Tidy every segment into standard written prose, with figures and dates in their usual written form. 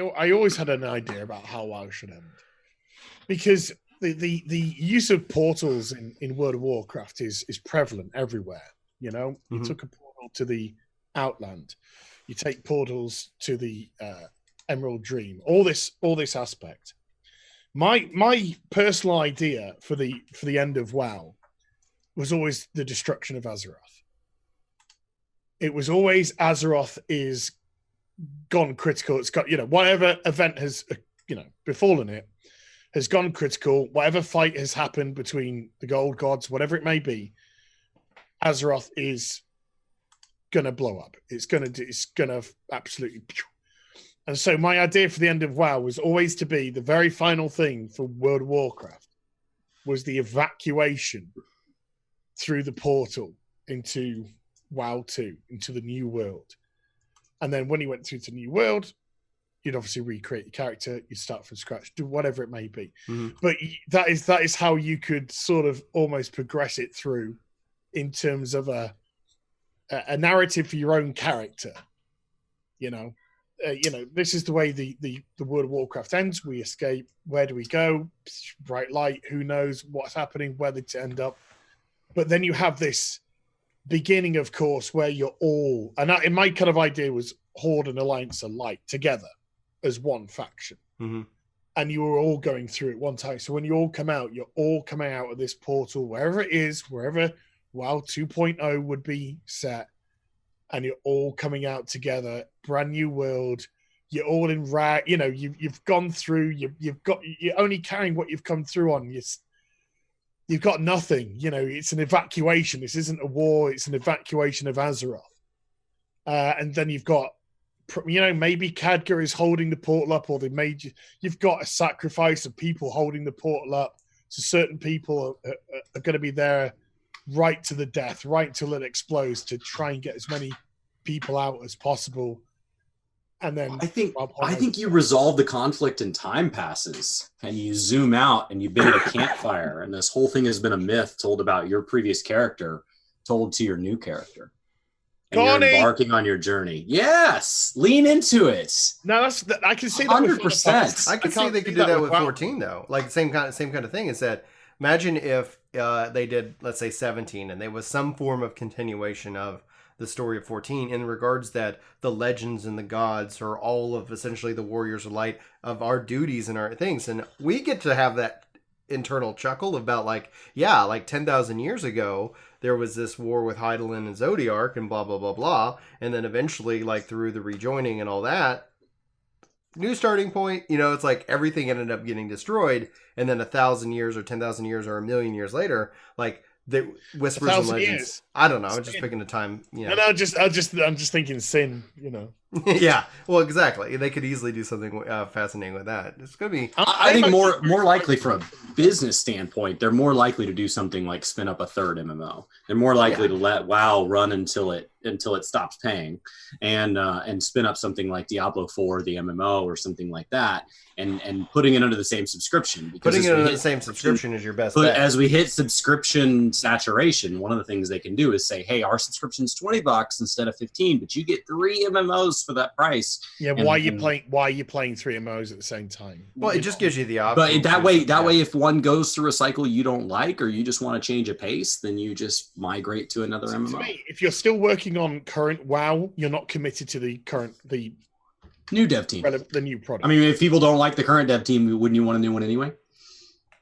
I always had an idea about how WoW should end, because the use of portals in World of Warcraft is prevalent everywhere. You know, you took a portal to the Outland, you take portals to the Emerald Dream. All this aspect. My personal idea for the end of WoW was always the destruction of Azeroth. It was always Azeroth is gone critical. It's got, whatever event has, befallen it has gone critical. Whatever fight has happened between the Gold Gods, whatever it may be, Azeroth is going to blow up. It's going to absolutely. And so my idea for the end of WoW was always to be the very final thing for World of Warcraft was the evacuation through the portal into WoW 2, into the new world. And then when you went through to the new world, you'd obviously recreate your character, you'd start from scratch, do whatever it may be. But that is how you could sort of almost progress it through in terms of a narrative for your own character. This is the way the World of Warcraft ends. We escape. Where do we go? Bright light. Who knows what's happening, where they end up. But then you have this beginning, of course, where you're all, and in my kind of idea was Horde and Alliance alike together as one faction. And you were all going through at one time. So when you all come out, you're all coming out of this portal, wherever it is, wherever WoW 2.0 would be set. And you're all coming out together, brand new world. You're all in rag. You've gone through. You're only carrying what you've come through on. You've got nothing. It's an evacuation. This isn't a war. It's an evacuation of Azeroth. And then you've got, maybe Khadgar is holding the portal up, or you've got a sacrifice of people holding the portal up. So certain people are going to be there right to the death, right until it explodes, to try and get as many people out as possible. And then I think you resolve the conflict in time passes, and you zoom out and you've been at a campfire, and this whole thing has been a myth told about your previous character told to your new character. And you're embarking on your journey. Yes, lean into it. No, I can see that 100%. I can see they could do that with 14 though. Like same kind of thing is that imagine if they did, let's say 17, and there was some form of continuation of the story of 14 in regards that the legends and the gods are all of essentially the warriors of light of our duties and our things. And we get to have that internal chuckle about like 10,000 years ago, there was this war with Hydaelyn and Zodiark and blah, blah, blah, blah. And then eventually, like through the rejoining and all that, new starting point, it's like everything ended up getting destroyed. And then 1,000 years or 10,000 years or 1,000,000 years later, like the whispers and legends. Years. I don't know. I'm just picking a time. I'm just thinking sin. Yeah. Well, exactly. They could easily do something fascinating with that. It's gonna be. I think more likely from a business standpoint, they're more likely to do something like spin up a third MMO. They're more likely to let WoW run until it stops paying, and spin up something like Diablo 4, the MMO, or something like that, and putting it under the same subscription. Because putting it under the same subscription is your best bet. As we hit subscription saturation, one of the things they can do is say, hey, our subscription's $20 instead of 15, but you get 3 MMOs for that price. Yeah, why are you playing 3 MMOs at the same time? Well, it just gives you the option. But that way, if one goes through a cycle you don't like, or you just want to change a pace, then you just migrate to another MMO. To me, if you're still working on current WoW, you're not committed to the new dev team, the new product. I mean, if people don't like the current dev team, wouldn't you want a new one anyway?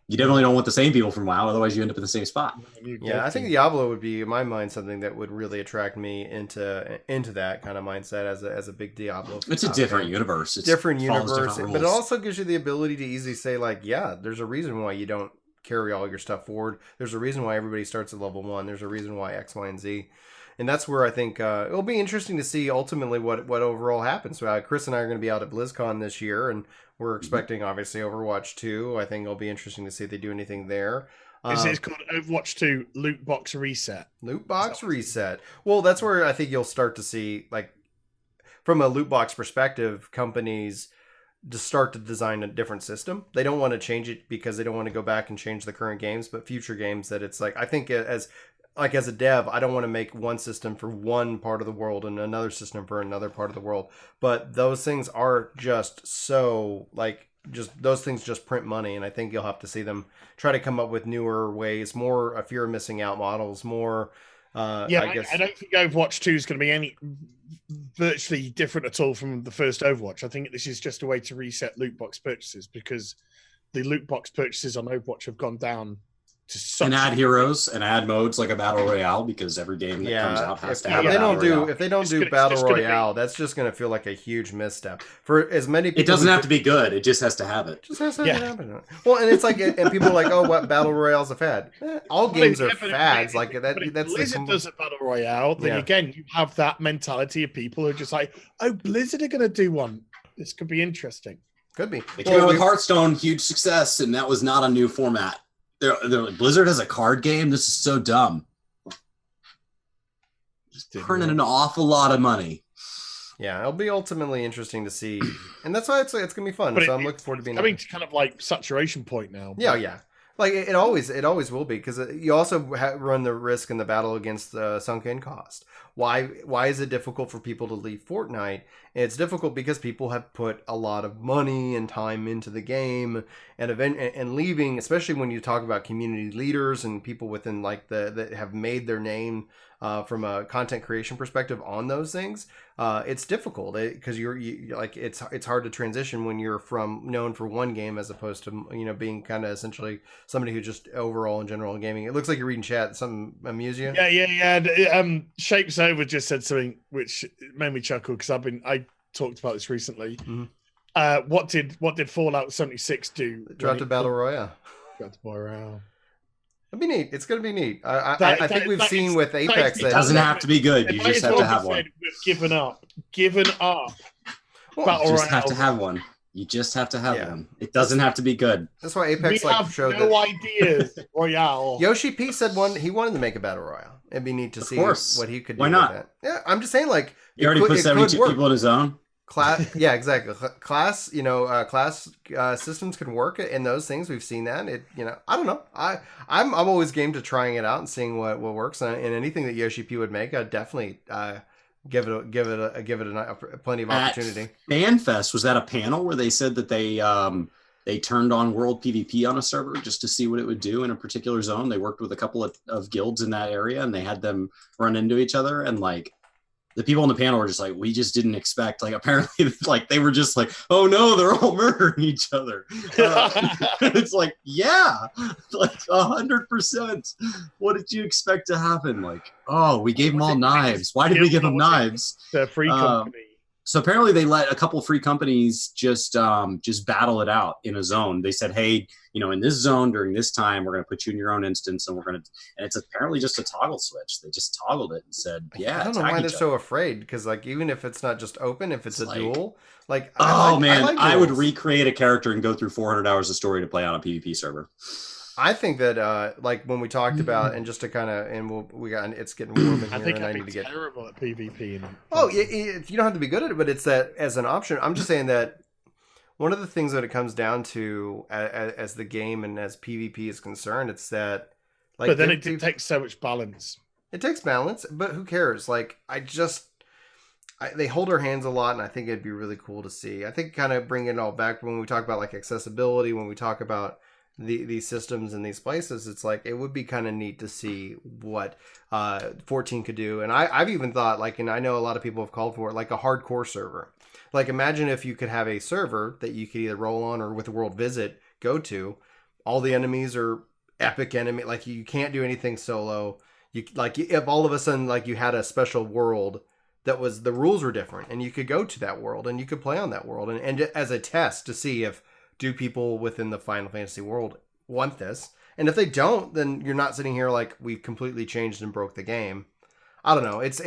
You definitely don't want the same people from WoW, otherwise you end up in the same spot. Yeah, I think Diablo would be, in my mind, something that would really attract me into that kind of mindset as a big Diablo. It's a different universe. It's different universe, but it also gives you the ability to easily say, like, yeah, there's a reason why you don't carry all your stuff forward. There's a reason why everybody starts at level 1. There's a reason why X, Y, and Z. And that's where I think it'll be interesting to see ultimately what overall happens. So Chris and I are going to be out at BlizzCon this year, and we're expecting, obviously, Overwatch 2. I think it'll be interesting to see if they do anything there. It's called Overwatch 2 Loot Box Reset. Loot Box Reset. Well, that's where I think you'll start to see, like, from a loot box perspective, companies just start to design a different system. They don't want to change it because they don't want to go back and change the current games, but future games that it's like, I think as like as a dev, I don't want to make one system for one part of the world and another system for another part of the world. But those things are just so like just those things just print money, and I think you'll have to see them try to come up with newer ways, more fear of missing out models, more. I guess I don't think Overwatch 2 is going to be any virtually different at all from the first Overwatch. I think this is just a way to reset loot box purchases because the loot box purchases on Overwatch have gone down to such and add heroes and add modes like a battle royale because every game that comes out has to have a battle royale. If they don't do battle royale, that's just going to feel like a huge misstep for as many people. It doesn't have to be good. It just has to have it. Just has to happen. Well, and it's like, and people are like, oh, what battle royale's a fad? All games are fads. Like that. That's Blizzard does a battle royale. Then again, you have that mentality of people who are just like, oh, Blizzard are going to do one. This could be interesting. Could be. They came out with Hearthstone, huge success, and that was not a new format. They're like, Blizzard has a card game? This is so dumb. Just turning an awful lot of money. Yeah, it'll be ultimately interesting to see. And that's why it's going to be fun. So I'm looking forward to being coming to kind of like saturation point now. Yeah. Like it always will be, because you also run the risk in the battle against the sunken cost. Why is it difficult for people to leave Fortnite? It's difficult because people have put a lot of money and time into the game, and leaving, especially when you talk about community leaders and people within like that have made their name from a content creation perspective on those things. It's difficult because you're like it's hard to transition when you're known for one game as opposed to being kind of essentially somebody who just overall in general in gaming. It looks like you're reading chat. Something amuse you? Yeah. Shapes Over just said something which made me chuckle because I talked about this recently. Mm-hmm. What did Fallout 76 do? Dropped a battle royale. Dropped a battle royale. It'd be neat. It's going to be neat. I think we've seen with Apex that it doesn't have to be good. You just have to have one. Given up. You just have to have one. You just have to have one. It doesn't have to be good. That's why Apex showed no ideas. Royale. yoshi-p said he wanted to make a battle royale. It'd be neat to see what he could do. Why not? With that. Yeah, I'm just saying he already put 72 people in his own. Class, yeah, exactly. Class, class systems can work in those things. We've seen that. I don't know. I'm always game to trying it out and seeing what works. And anything that yoshi-p would make, I'd definitely give it plenty of opportunity. At FanFest, was that a panel where they said that they turned on World PvP on a server just to see what it would do in a particular zone? They worked with a couple of guilds in that area, and they had them run into each other, and like. The people on the panel were just like, we just didn't expect, like, apparently, like, they were just like, oh no, they're all murdering each other. It's like, yeah, like 100%. What did you expect to happen? Like, oh, we gave them all knives. Why did we give them knives? The free company. So apparently they let a couple free companies just battle it out in a zone. They said, hey, in this zone during this time, we're going to put you in your own instance, and and it's apparently just a toggle switch. They just toggled it and said, yeah. I don't know why they're so afraid, because like even if it's not just open, if it's a duel, like I would recreate a character and go through 400 hours of story to play on a PvP server. I think that like when we talked about, and just to kind of, it's getting warm in here, I think and I'd be terrible at PvP. You don't have to be good at it, but it's that as an option. I'm just saying that one of the things that it comes down to as the game and as PvP is concerned, it's that like. But then it takes so much balance. It takes balance, but who cares? Like they hold our hands a lot, and I think it'd be really cool to see. I think kind of bring it all back when we talk about like accessibility, when we talk about these systems in these places, it's like it would be kind of neat to see what 14 could do. And I've even thought, like, and I know a lot of people have called for it, like a hardcore server. Like, imagine if you could have a server that you could either roll on or with a world visit go to. All the enemies are epic enemy. Like, you can't do anything solo. If all of a sudden like you had a special world that was, the rules were different, and you could go to that world and you could play on that world, and as a test to see if do people within the Final Fantasy world want this? And if they don't, then you're not sitting here like we completely changed and broke the game. I don't know. It's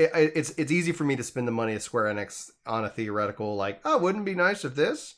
easy for me to spend the money of Square Enix on a theoretical like, oh, wouldn't it be nice if this?